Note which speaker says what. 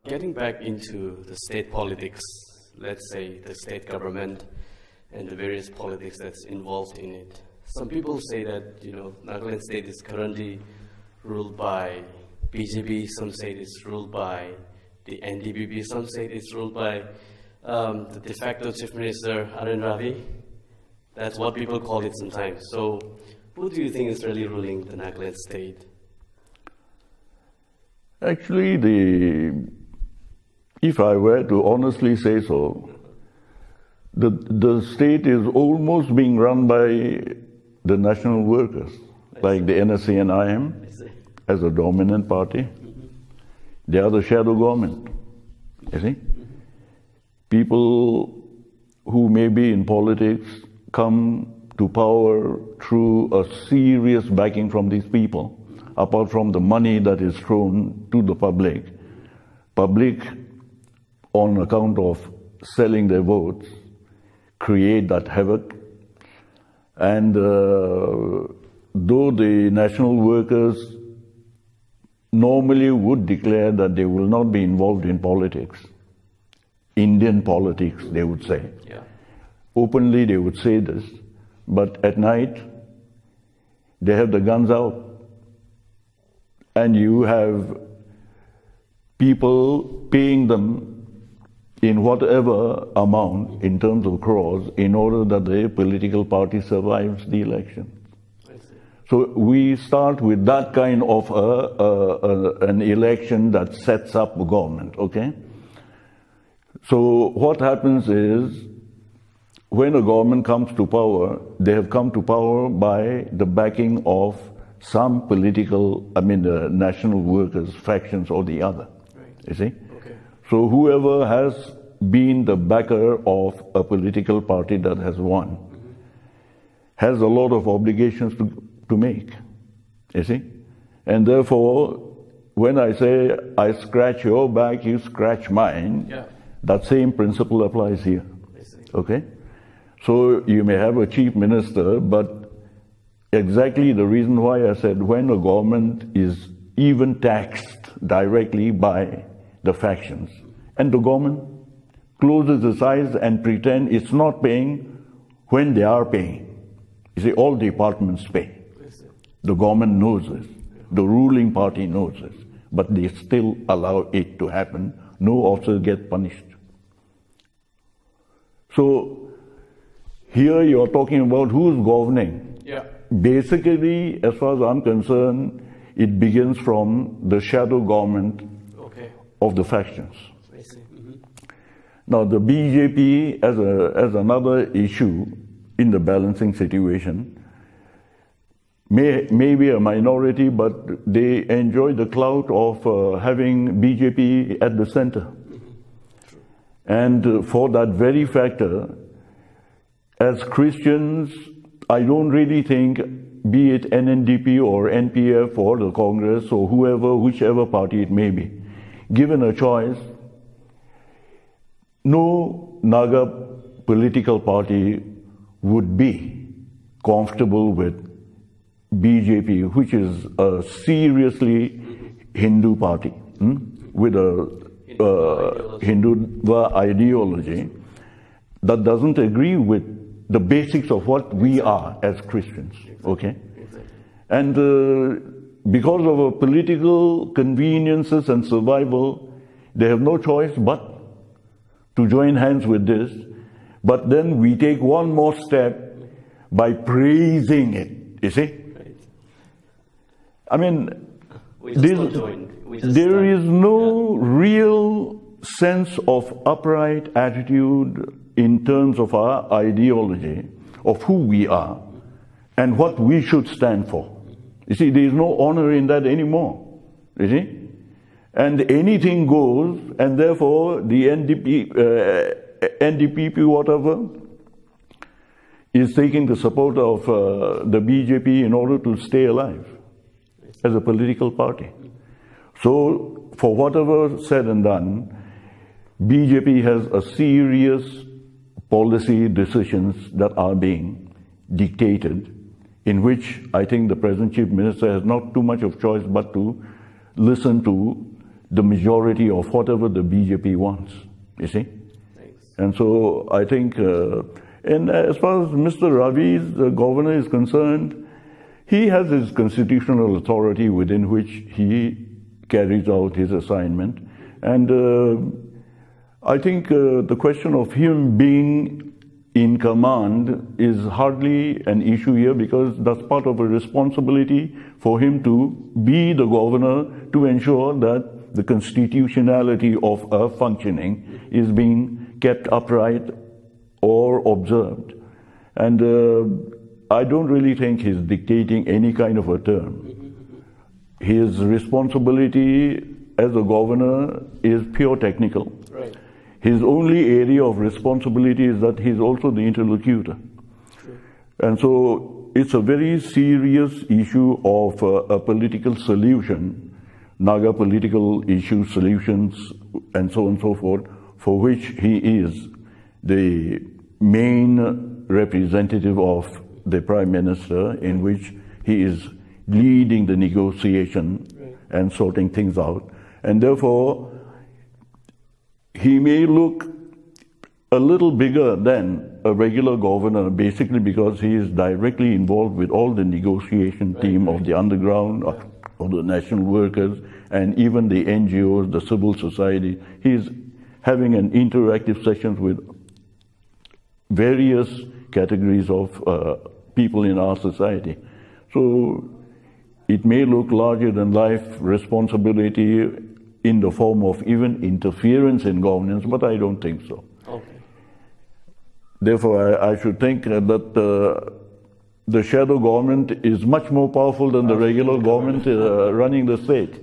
Speaker 1: Getting back into the state politics, let's say the state government and the various politics that's involved in it. Some people say that, Nagaland state is currently ruled by BJP, some say it's ruled by the NDPP, some say it's ruled by the de facto Chief Minister, Arun Ravi. That's what people call it sometimes. So who do you think is really ruling the Nagaland state?
Speaker 2: Actually, if I were to honestly say so, the state is almost being run by the national workers, like the NSC and IM as a dominant party. They are the shadow government, you see. People who may be in politics come to power through a serious backing from these people, apart from the money that is thrown to the public. Public, on account of selling their votes, create that havoc. And though the national workers normally would declare that they will not be involved in politics, Indian politics, they would say.
Speaker 1: Yeah.
Speaker 2: Openly, they would say this. But at night, they have the guns out. And you have people paying them in whatever amount in terms of crores in order that their political party survives the election. So we start with that kind of an election that sets up a government, okay? So what happens is, when a government comes to power, they have come to power by the backing of some political, the national workers, factions or the other, you see?
Speaker 1: Okay.
Speaker 2: So whoever has been the backer of a political party that has won has a lot of obligations to make, you see? And therefore, when I say, I scratch your back, you scratch mine,
Speaker 1: yeah,
Speaker 2: that same principle applies here, okay? So you may have a chief minister, but exactly the reason why I said when a government is even taxed directly by the factions, and the government closes its eyes and pretend it's not paying when they are paying. You see, all departments pay. The government knows this. The ruling party knows this. But they still allow it to happen. No officer gets punished. So here you're talking about who's governing.
Speaker 1: Yeah.
Speaker 2: Basically, as far as I'm concerned, it begins from the shadow government of the factions. Now, the BJP as another issue in the balancing situation may be a minority, but they enjoy the clout of having BJP at the center. And for that very factor, as Christians, I don't really think, be it NNDP or NPF or the Congress or whichever party it may be, given a choice, no Naga political party would be comfortable with BJP, which is a seriously Hindu party, with a Hindu ideology that doesn't agree with the basics of what we are as Christians, okay? And because of political conveniences and survival, they have no choice but to join hands with this. But then we take one more step by praising it, you see? I mean, there is no real sense of upright attitude in terms of our ideology, of who we are, and what we should stand for. You see, there is no honor in that anymore, you see? And anything goes, and therefore the NDPP, whatever, is taking the support of the BJP in order to stay alive as a political party. So, for whatever said and done, BJP has a serious policy decisions that are being dictated, in which I think the present Chief Minister has not too much of choice but to listen to the majority of whatever the BJP wants, you see.
Speaker 1: Thanks.
Speaker 2: And so I think, and as far as Mr. Ravi's, the governor, is concerned, he has his constitutional authority within which he carries out his assignment. And I think the question of him being in command is hardly an issue here, because that's part of a responsibility for him to be the governor, to ensure that the constitutionality of a functioning is being kept upright or observed. And I don't really think he's dictating any kind of a term. His responsibility as a governor is pure technical.
Speaker 1: Right.
Speaker 2: His only area of responsibility is that he's also the interlocutor.
Speaker 1: True.
Speaker 2: And so it's a very serious issue of a political solution, Naga political issue solutions, and so on and so forth, for which he is the main representative of the Prime Minister, in which he is leading the negotiation and sorting things out. And therefore, he may look a little bigger than a regular governor, basically because he is directly involved with all the negotiation team of the underground, of the national workers, and even the NGOs, the civil society. He's having an interactive sessions with various categories of people in our society. So it may look larger than life responsibility in the form of even interference in governance, but I don't think so.
Speaker 1: Okay.
Speaker 2: Therefore, I should think that the shadow government is much more powerful than the regular government running the state.